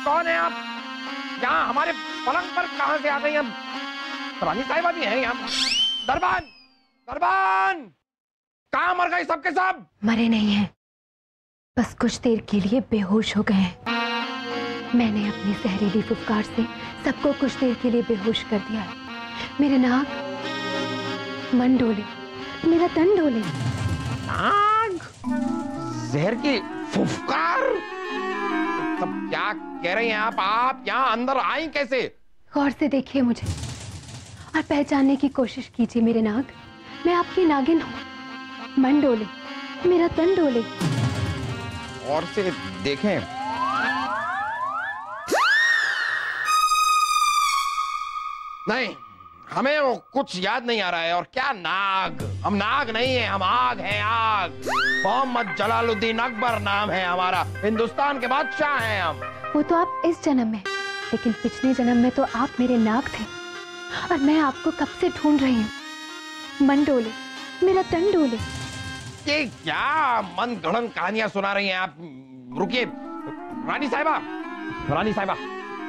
कौन है आप? यहाँ हमारे पलंग पर कहां से आ गई? हम रानी साहिबा भी हैं यहाँ। दरबान, दरबान, कहाँ मर गए सबके सब? मरे नहीं हैं, बस कुछ देर के लिए बेहोश हो गए हैं। मैंने अपनी जहरीली फुफकार से सबको कुछ देर के लिए बेहोश कर दिया है। मेरे नाक मन डोले, मेरा तन डोले। नाग? जहर की फुफकार? सब क्या कह रही हैं आप? आप यहाँ अंदर आई कैसे? गौर से देखिए मुझे और पहचानने की कोशिश कीजिए मेरे नाग। मैं आपकी नागिन हूँ। मन डोले, मेरा तन डोले। और से देखें। नहीं, हमें वो कुछ याद नहीं आ रहा है। और क्या नाग? हम नाग नहीं है, हम आग हैं, आग। मोहम्मद जलालुद्दीन अकबर नाम है हमारा, हिंदुस्तान के बादशाह हैं हम। वो तो आप इस जन्म में, लेकिन पिछले जन्म में तो आप मेरे नाग थे और मैं आपको कब से ढूंढ रही हूँ। मन डोले, मेरा तन डोले। ये क्या मन गढ़ंत कहानियां सुना रही हैं आप? रुकिए रानी साहिबा, रानी साहिबा,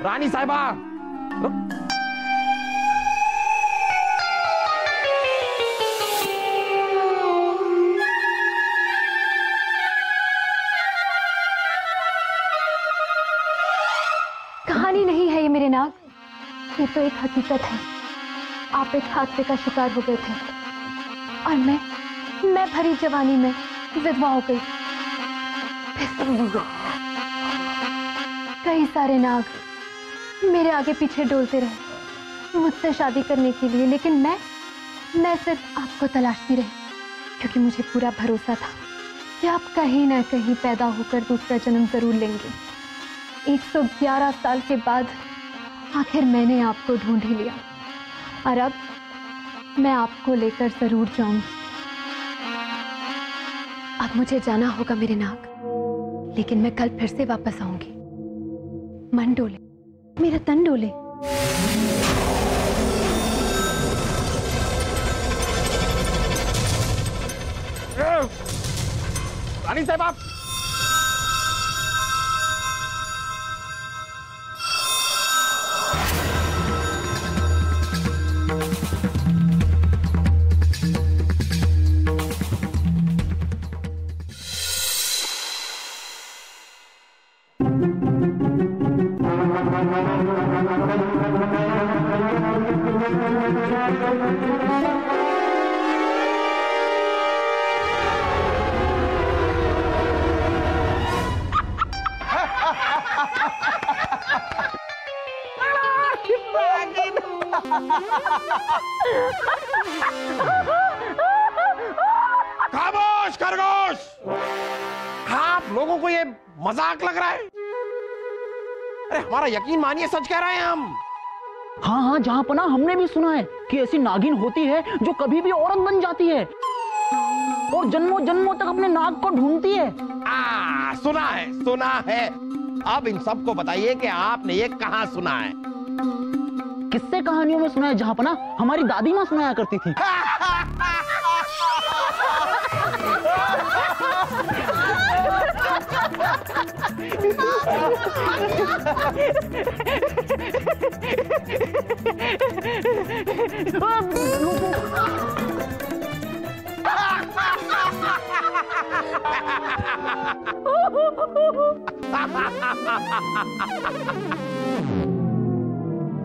रानी साहिबा। कहानी नहीं है ये मेरे नाग, ये तो एक हकीकत है। आप एक हादसे का शिकार हो गए थे और मैं भरी जवानी में विधवा हो गई। कई सारे नाग मेरे आगे पीछे डोलते रहे मुझसे शादी करने के लिए, लेकिन मैं सिर्फ आपको तलाशती रही, क्योंकि मुझे पूरा भरोसा था कि आप कहीं ना कहीं पैदा होकर दूसरा जन्म जरूर लेंगे। 111 साल के बाद आखिर मैंने आपको ढूंढ ही लिया और अब मैं आपको लेकर जरूर जाऊंगी। अब मुझे जाना होगा मेरे नाग, लेकिन मैं कल फिर से वापस आऊंगी। मन डोले, मेरा तन डोले। रानी साहिबा, खामोश खरगोश! आप लोगों को ये मजाक लग रहा है? अरे हमारा यकीन मानिए, सच कह रहे हैं हम। हाँ हाँ जहाँपना, हमने भी सुना है कि ऐसी नागिन होती है जो कभी भी औरत बन जाती है और जन्मों जन्मों तक अपने नाग को ढूंढती है। सुना है, सुना है। अब इन सबको बताइए कि आपने ये कहाँ सुना है? किससे कहानियों में सुना है जहाँपना, हमारी दादी माँ सुनाया करती थी।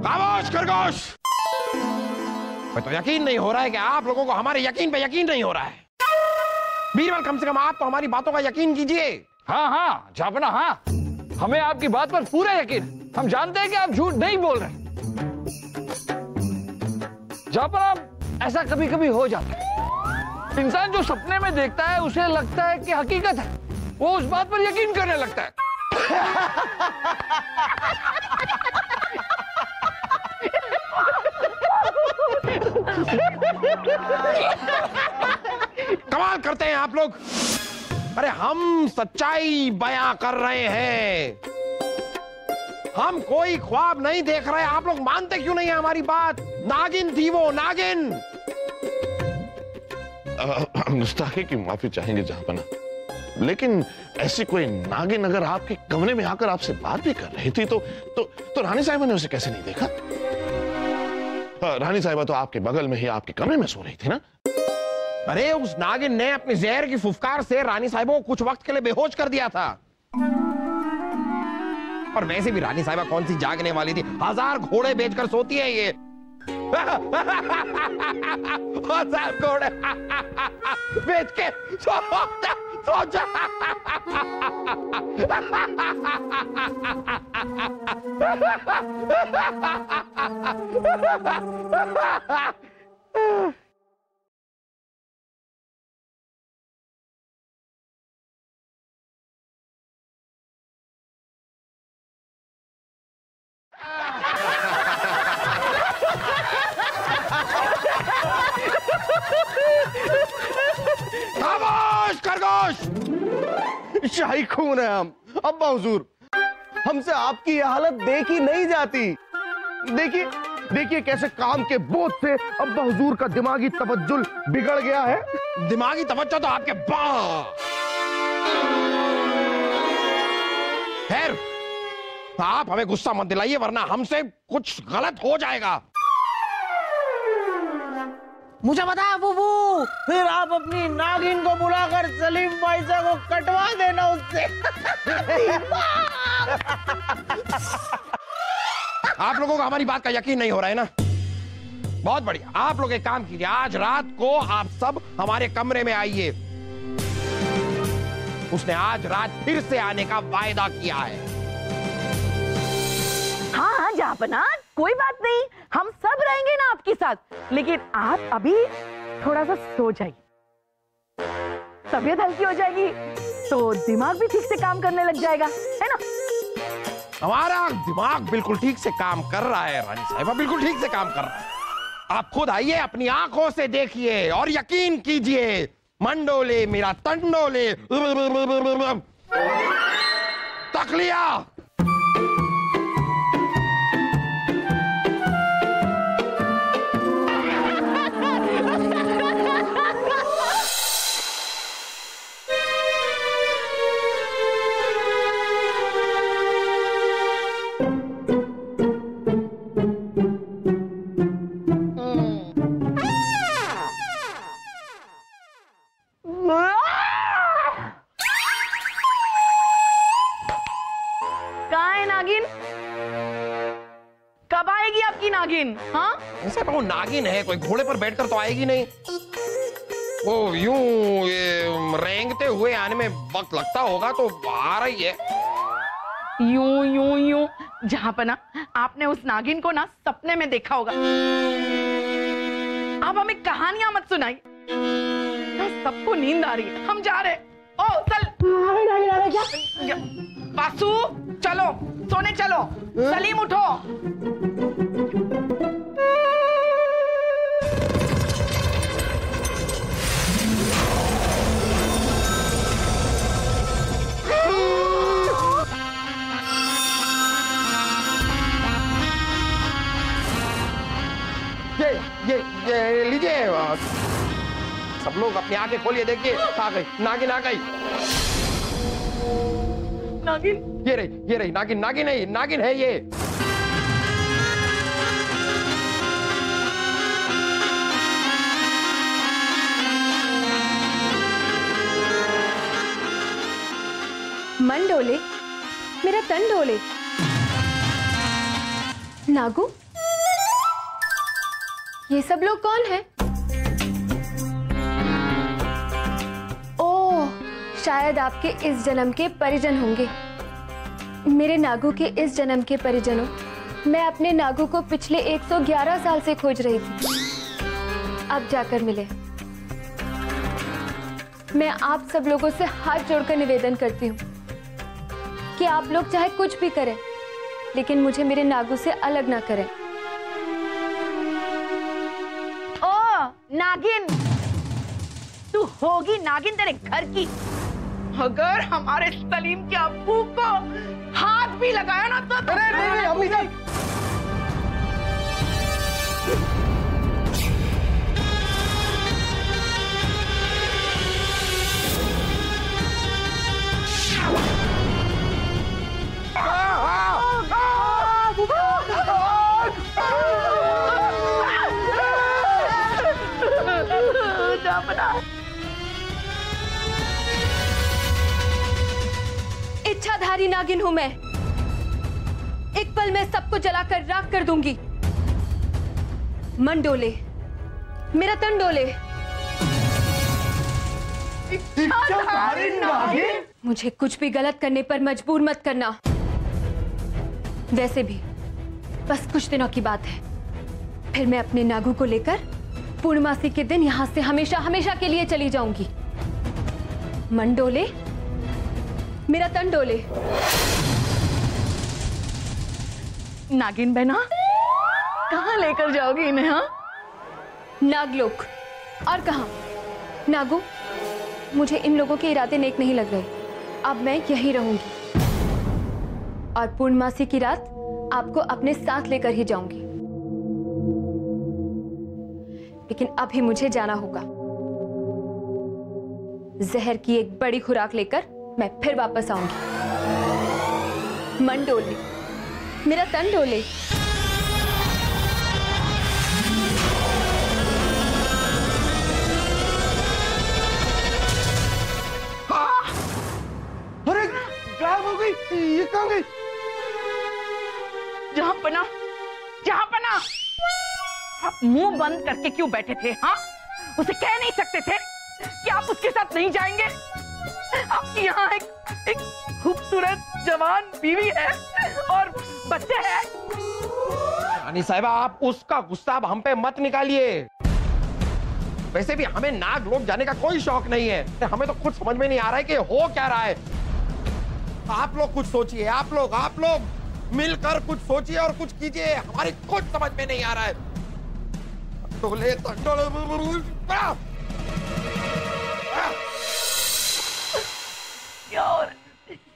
खामोश खरगोश! मैं तो यकीन नहीं हो रहा है कि आप लोगों को हमारे यकीन पे यकीन नहीं हो रहा है। बीरबल, कम से कम आप तो हमारी बातों का यकीन कीजिए। हाँ हाँ जापना, हाँ हमें आपकी बात पर पूरा यकीन। हम जानते हैं कि आप झूठ नहीं बोल रहे। जहापना ऐसा कभी कभी हो जाता है। इंसान जो सपने में देखता है उसे लगता है कि हकीकत है, वो उस बात पर यकीन करने लगता है। कमाल करते हैं आप लोग। अरे हम सच्चाई बयां कर रहे हैं, हम कोई ख्वाब नहीं देख रहे। आप लोग मानते क्यों नहीं है हमारी बात? नागिन थी वो, नागिन। गुस्ताखी की माफी चाहेंगे जहांपना, लेकिन ऐसी कोई नागिन अगर आपके कमरे में आकर आपसे बात भी कर रही थी तो रानी साहिबा ने उसे कैसे नहीं देखा? रानी साहिबा तो आपके बगल में ही आपके कमरे में सो रही थी ना? अरे उस नागिन ने अपनी जहर की फुफकार से रानी साहिबा को कुछ वक्त के लिए बेहोश कर दिया था। और वैसे भी रानी साहिबा कौन सी जागने वाली थी, 1000 घोड़े बेचकर सोती है ये। 1000 घोड़े बेच के सोचा। खामोश खरगोश। शाही खून है हम अब्बा हुजूर, हमसे आपकी यह हालत देखी नहीं जाती। देखिए देखिए कैसे काम के बोझ से अब्बा हुजूर का दिमागी तवज्जुल बिगड़ गया है। दिमागी तवज्जो तो आपके खैर, आप हमें गुस्सा मत दिलाइए वरना हमसे कुछ गलत हो जाएगा। मुझे पता है बुबू, फिर आप अपनी नागिन को बुलाकर सलीम भाई से को कटवा देना उससे। आप लोगों को हमारी बात का यकीन नहीं हो रहा है ना? बहुत बढ़िया, आप लोग एक काम कीजिए, आज रात को आप सब हमारे कमरे में आइए। उसने आज रात फिर से आने का वायदा किया है। हाँ हाँ जहापना, कोई बात नहीं, हम सब रहेंगे ना आपके साथ, लेकिन आप अभी थोड़ा सा सो जाइए, तबीयत हल्की हो जाएगी तो दिमाग भी ठीक से काम करने लग जाएगा, है ना? हमारा दिमाग बिल्कुल ठीक से काम कर रहा है रानी साहिबा, बिल्कुल ठीक से काम कर रहा है। आप खुद आइए, अपनी आंखों से देखिए और यकीन कीजिए। मंडोले मेरा तंडोले तक लिया। नागिन? हाँ ऐसे वो नागिन है, कोई घोड़े पर बैठकर तो आएगी नहीं। वो यूं रेंगते हुए आने में वक्त लगता होगा तो आ रही है। यूं यूं यूं जहापना, आपने उस नागिन को ना सपने में देखा होगा। आप हमें कहानियां मत सुनाई, सबको नींद आ रही है, हम जा रहे। ओ चल क्या? बासु चलो सोने चलो। सलीम उठो। ये लीजिए, सब लोग अपनी आंखें खोलिए, देखिए आ गई नागिन, आ गई नागिन। ये रही नागिन, नागिन है, नागिन है ये। मन डोले मेरा तन डोले। नागू, ये सब लोग कौन है? ओह, शायद आपके इस जन्म के परिजन होंगे। मेरे नागू के इस जन्म के परिजनों, मैं अपने नागू को पिछले 111 साल से खोज रही थी, अब जाकर मिले। मैं आप सब लोगों से हाथ जोड़कर निवेदन करती हूँ कि आप लोग चाहे कुछ भी करें, लेकिन मुझे मेरे नागू से अलग ना करें। ओ नागिन, तू होगी नागिन तेरे घर की। अगर हमारे सलीम के अब्बू को हाथ भी लगाया ना तो अरे अम्मी जान, इच्छाधारी नागिन हूं मैं। एक पल में सबको जलाकर राख कर दूंगी। मन डोले, मेरा तन डोले। इच्छाधारी नागिन? मुझे कुछ भी गलत करने पर मजबूर मत करना। वैसे भी बस कुछ दिनों की बात है, फिर मैं अपने नागू को लेकर पूर्णमासी के दिन यहां से हमेशा हमेशा के लिए चली जाऊंगी। मन डोले, मेरा तन डोले। नागिन बहना, कहाँ लेकर जाओगी इन्हें? हाँ, नागलोक। और कहां? नागू, मुझे इन लोगों के इरादे नेक नहीं लग रहे। अब मैं यहीं रहूंगी और पूर्णमासी की रात आपको अपने साथ लेकर ही जाऊंगी। लेकिन अभी मुझे जाना होगा। जहर की एक बड़ी खुराक लेकर मैं फिर वापस आऊंगी। मन डोले, मेरा तन डोले। अरे गायब हो गई, ये कहाँ गई? जहां पना, जहां पना, आप मुंह बंद करके क्यों बैठे थे? हाँ, उसे कह नहीं सकते थे कि आप उसके साथ नहीं जाएंगे? आपकी यहाँ एक खूबसूरत जवान बीवी है और बच्चे हैं। रानी साहिबा, आप उसका गुस्सा अब हम पे मत निकालिए। वैसे भी हमें नाग लोक जाने का कोई शौक नहीं है। हमें तो कुछ समझ में नहीं आ रहा है कि हो क्या रहा है। आप लोग कुछ सोचिए, आप लोग मिलकर कुछ सोचिए और कुछ कीजिए। हमारी कुछ समझ में नहीं आ रहा है। टोले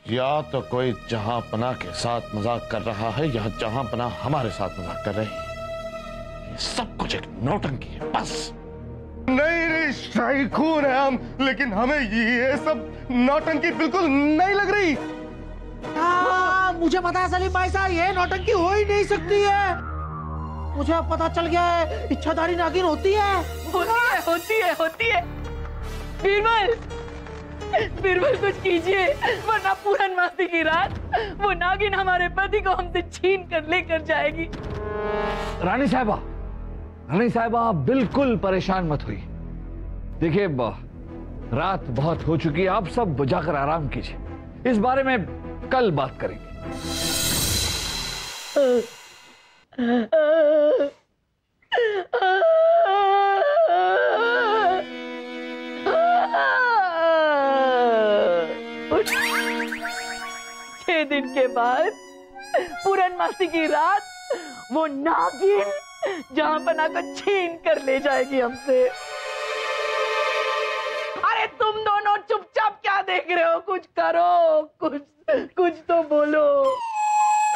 या तो कोई जहांपना के साथ मजाक कर रहा है या जहांपना हमारे साथ मजाक कर रही है। ये सब कुछ एक नौटंकी है बस। नहीं, शाही खून है हम, लेकिन हमें ये सब नौटंकी बिल्कुल नहीं लग रही। मुझे पता है सलीम भाई साहब, ये नौटंकी हो ही नहीं सकती है। मुझे अब पता चल गया है, इच्छाधारी नागिन होती है। होती है। बीरबल कुछ कीजिए, वरना पूर्णमासी की रात वो नागिन हमारे पति को हमसे छीन कर लेकर जाएगी। रानी साहिबा आप बिल्कुल परेशान मत हुई। देखिए रात बहुत हो चुकी है, आप सब जाकर आराम कीजिए। इस बारे में कल बात करेंगे। छह दिन के बाद पूर्णमासी की रात वो नागिन जहांपना को छीन कर ले जाएगी हमसे। अरे तुम दोनों चुपचाप क्या देख रहे हो? कुछ करो, कुछ तो बोलो।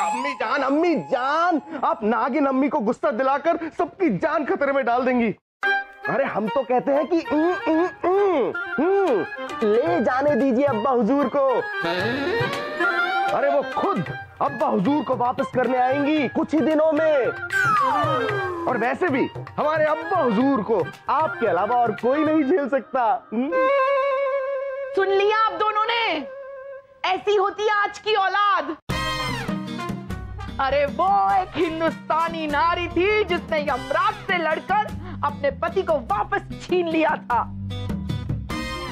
अम्मी जान, आप नागिन अम्मी को गुस्सा दिलाकर सबकी जान खतरे में डाल देंगी। अरे हम तो कहते हैं कि ले जाने दीजिए अब्बा हुजूर को। अरे वो खुद अब्बा हुजूर को वापस करने आएंगी कुछ ही दिनों में। और वैसे भी हमारे अब्बा हुजूर को आपके अलावा और कोई नहीं झेल सकता। सुन लिया आप दोनों ने? ऐसी होती है आज की औलाद। अरे वो एक हिंदुस्तानी नारी थी जिसने यमराज से लड़कर अपने पति को वापस छीन लिया था।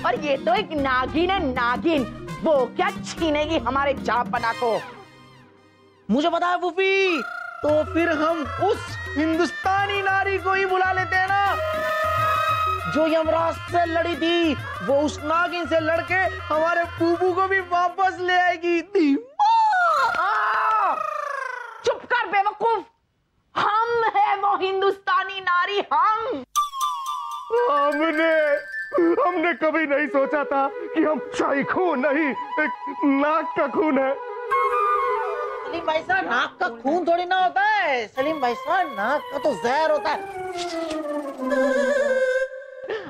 और ये तो एक नागिन है, नागिन। वो क्या छीनेगी हमारे जहांपना को? मुझे पता है फूफी, तो फिर हम उस हिंदुस्तानी नारी को ही बुला लेते हैं ना, जो यमराज से लड़ी थी। वो उस नागिन से लड़के हमारे बूबू को भी वापस ले आएगी। चुप कर बेवकूफ, हम है वो हिंदुस्तानी नारी, हम। हमने कभी नहीं सोचा था कि हम शाही खून नहीं, एक नाग का खून है। सलीम भाई साहब, नाक का खून थोड़ी ना होता है। सलीम भाई साहब, नाक का तो जहर होता है।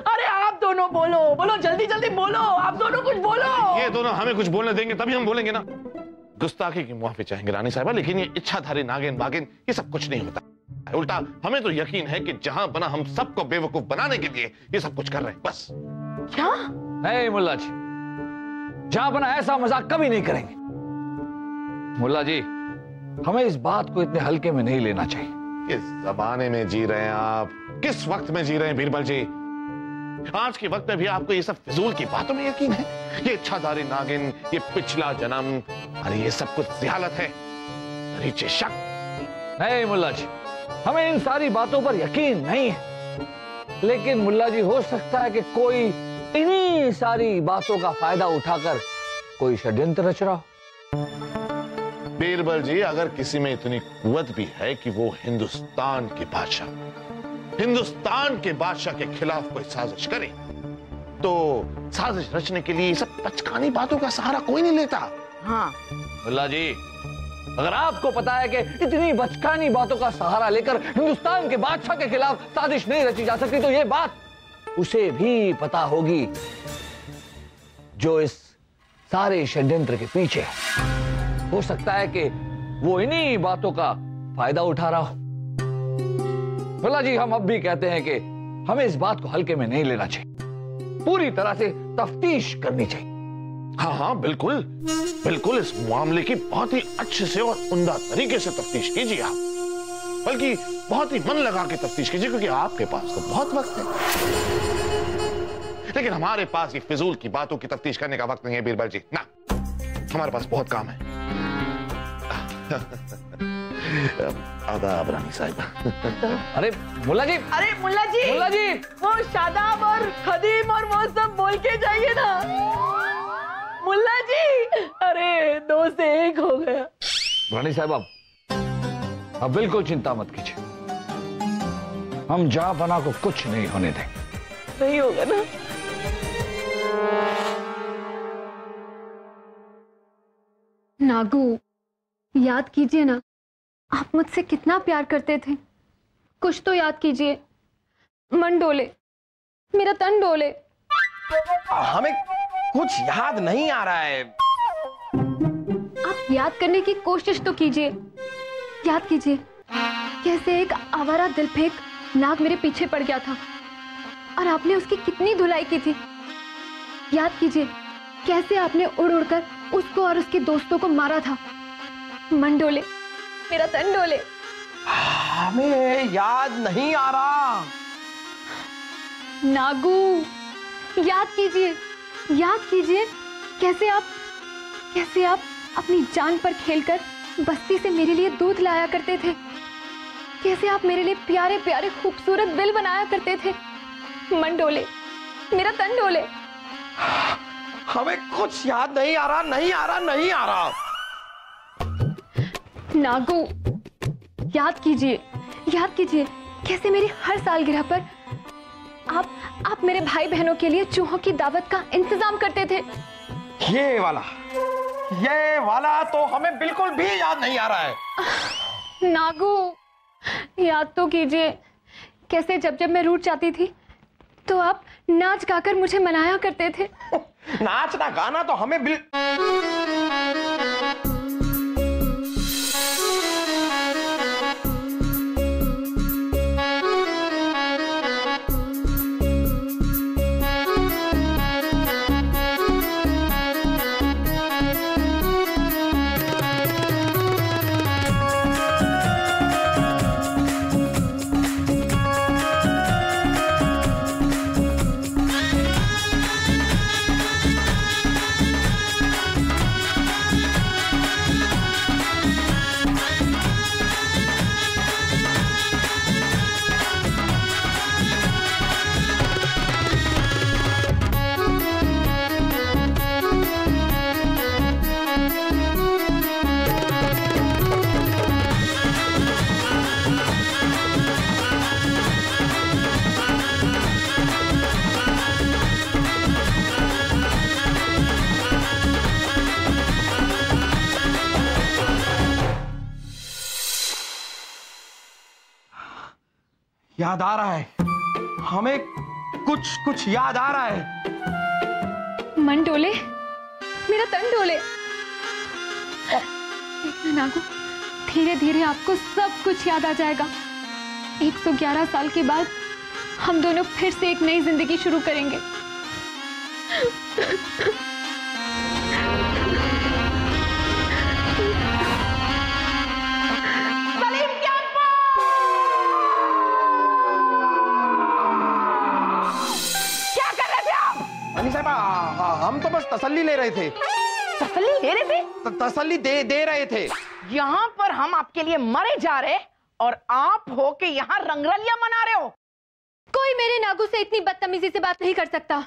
अरे आप दोनों बोलो, बोलो जल्दी जल्दी बोलो, आप दोनों कुछ बोलो। ये दोनों हमें कुछ बोलने देंगे तभी हम बोलेंगे ना। गुस्ताखी की माफी चाहेंगे रानी साहिबा, लेकिन ये इच्छाधारी नागिन बागिन ये सब कुछ नहीं होता। उल्टा हमें तो यकीन है कि जहां बना हम सबको बेवकूफ बनाने के लिए ये सब कुछ कर रहे हैं, बस। क्या? नहीं मुल्ला जी, जहां बना ऐसा मजाक कभी नहीं करेंगे। मुल्ला जी, हमें इस बात को इतने हल्के में नहीं लेना चाहिए। किस जमाने में जी रहे हैं आप, किस वक्त में जी रहे हैं बीरबल जी? आज के वक्त में भी आपको ये सब फिजूल की बातों में यकीन है? ये इच्छाधारी नागिन, ये पिछला जन्म, अरे ये सब कुछ जिहालत है, रीचे शक। नहीं मुल्ला जी, हमें इन सारी बातों पर यकीन नहीं है, लेकिन मुल्ला जी हो सकता है कि कोई इन्हीं सारी बातों का फायदा उठाकर कोई षड्यंत्र रच रहा हो। बीरबल जी, अगर किसी में इतनी कुवत भी है कि वो हिंदुस्तान के बादशाह के खिलाफ कोई साजिश करे, तो साजिश रचने के लिए सब बचकानी बातों का सहारा कोई नहीं लेता। हाँ मुल्ला जी, अगर आपको पता है कि इतनी बचकानी बातों का सहारा लेकर हिंदुस्तान के बादशाह के खिलाफ साजिश नहीं रची जा सकती, तो ये बात उसे भी पता होगी जो इस सारे षड्यंत्र के पीछे है। हो सकता है कि वो इन्हीं बातों का फायदा उठा रहा हो। मुल्ला जी, हम अब भी कहते हैं कि हमें इस बात को हल्के में नहीं लेना चाहिए, पूरी तरह से तफ्तीश करनी चाहिए। हाँ हाँ बिल्कुल बिल्कुल, इस मामले की बहुत ही अच्छे से और उम्दा तरीके से तफ्तीश कीजिए आप, बल्कि बहुत ही मन लगा के तफ्तीश कीजिए, क्योंकि आपके पास तो बहुत वक्त है। लेकिन हमारे पास ये फिजूल की बातों की तफ्तीश करने का वक्त नहीं है बीरबल जी, ना, हमारे पास बहुत काम है। आदाब रानी साहिबा। अरे मुल्ला जी, अरे मुल्ला जी, वो शादाब और खदीम और वो सब बोल के जाइए ना। मुल्ला जी, अरे 2 से 1 हो गया। रानी साहब, अब बिल्कुल चिंता मत कीजिए, हम जहां बना को कुछ नहीं होने देंगे। नहीं होगा ना? नागू, याद कीजिए ना, आप मुझसे कितना प्यार करते थे। कुछ तो याद कीजिए। मन डोले, मेरा तन डोले। हमें कुछ याद नहीं आ रहा है। आप याद करने की कोशिश तो कीजिए। याद कीजिए कैसे एक आवारा दिलफेक नाग मेरे पीछे पड़ गया था और आपने उसकी कितनी धुलाई की थी। याद कीजिए कैसे आपने उड़ उड़कर उसको और उसके दोस्तों को मारा था। मन डोले, मेरा तन डोले। हमें याद नहीं आ रहा। नागू, याद कीजिए, याद कीजिए कैसे आप अपनी जान पर खेलकर बस्ती से मेरे लिए दूध लाया करते थे। कैसे आप मेरे लिए प्यारे प्यारे खूबसूरत बिल बनाया करते थे। मन डोले, मेरा तन डोले। हमें कुछ याद नहीं आ रहा, नहीं आ रहा, नहीं आ रहा। नागू, याद कीजिए कैसे मेरी हर सालगिरह पर आप मेरे भाई बहनों के लिए चूहों की दावत का इंतजाम करते थे। ये वाला तो हमें बिल्कुल भी याद नहीं आ रहा है। नागू, याद तो कीजिए कैसे जब मैं रूठ जाती थी तो आप नाच गाकर मुझे मनाया करते थे। नाचना गाना तो हमें याद आ रहा है, हमें कुछ याद आ रहा है। मन डोले, मेरा तन डोले। देखना नागू, धीरे धीरे आपको सब कुछ याद आ जाएगा। 111 साल के बाद हम दोनों फिर से एक नई जिंदगी शुरू करेंगे। क्या कर रहे थे आप? रानी साहबा, हम तो बस तसल्ली ले रहे थे। तसल्ली ले रहे थे? तसल्ली दे रहे थे। यहाँ पर हम आपके लिए मरे जा रहे और आप हो के यहाँ रंगरलियां मना रहे हो। कोई मेरे नागू से इतनी बदतमीजी से बात नहीं कर सकता।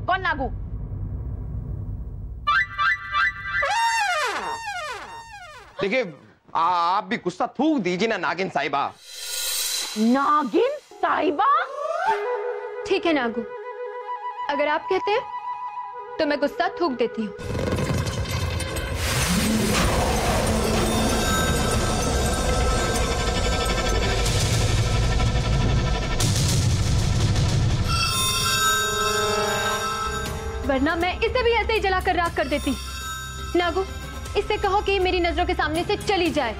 कौन नागू? देखिए, आप भी गुस्सा थूक दीजिए ना नागिन साहिबा। नागिन साहिबा? ठीक है नागू, अगर आप कहते हैं तो मैं गुस्सा थूक देती हूँ। वरना मैं इसे भी ऐसे ही जलाकर राख कर देती। नागू, इससे कहो कि मेरी नजरों के सामने से चली जाए,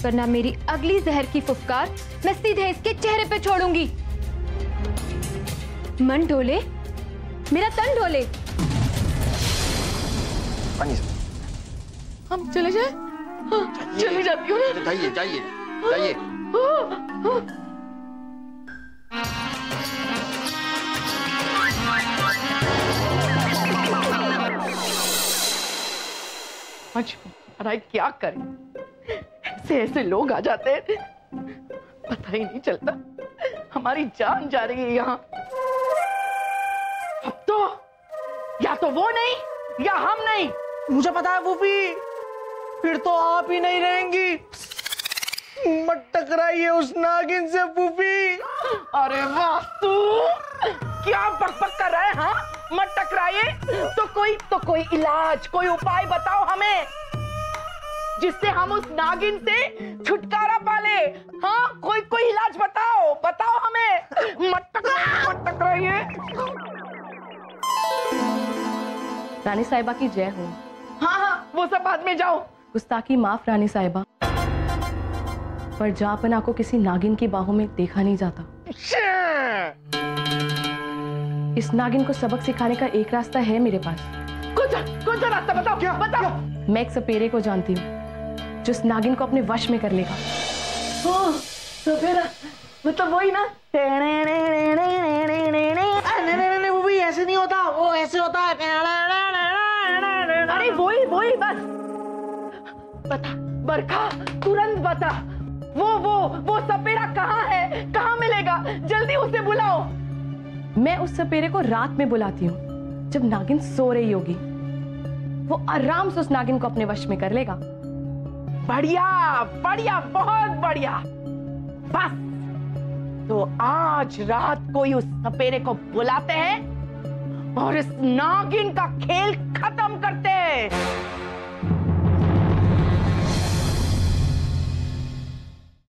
वरना मेरी अगली जहर की फुफकार मैं सीधे इसके चेहरे पे छोड़ूंगी। मन डोले, मेरा तन डोले। हम चले जाए? हाँ, चली जाती हूँ ना। जाइए जाइए जाइए। अरे क्या करें, ऐसे लोग आ जाते हैं, पता ही नहीं चलता। हमारी जान जा रही है यहाँ। अब तो या तो वो नहीं या हम नहीं। मुझे पता है फूफी, फिर तो आप ही नहीं रहेंगी। मत टकराइए उस नागिन से फूफी। अरे वास्तु, क्या बकबक कर रहे हैं? हाँ, मत टकराइए। तो कोई इलाज, कोई उपाय बताओ हमें, जिससे हम उस नागिन से छुटकारा पाले। हाँ, कोई इलाज बताओ हमें। मत टकराइए। रानी साहिबा की जय हो। हाँ, वो सब बाद में जाओ। गुस्ताखी माफ रानी साहिबा, पर जापना को किसी नागिन की बाहों में देखा नहीं जाता। इस नागिन को सबक सिखाने का एक रास्ता है मेरे पास। कौन सा रास्ता? बताओ। क्या बताओ? मैं एक सपेरे को जानती हूँ जो इस नागिन को अपने वश में कर लेगा। सपेरा मतलब वही ना? नहीं वो भी ऐसे नहीं होता, वो ऐसे होता है। अरे वही बस। बता बरखा, तुरंत बता। वो सपेरा कहाँ है? कहाँ मिलेगा? जल्दी उसे बुलाओ। मैं उस सपेरे को रात में बुलाती हूँ, जब नागिन सो रही होगी। वो आराम से उस नागिन को अपने वश में कर लेगा। बढ़िया, बहुत बढ़िया। बस तो आज रात को ही उस सपेरे को बुलाते हैं और इस नागिन का खेल खत्म करते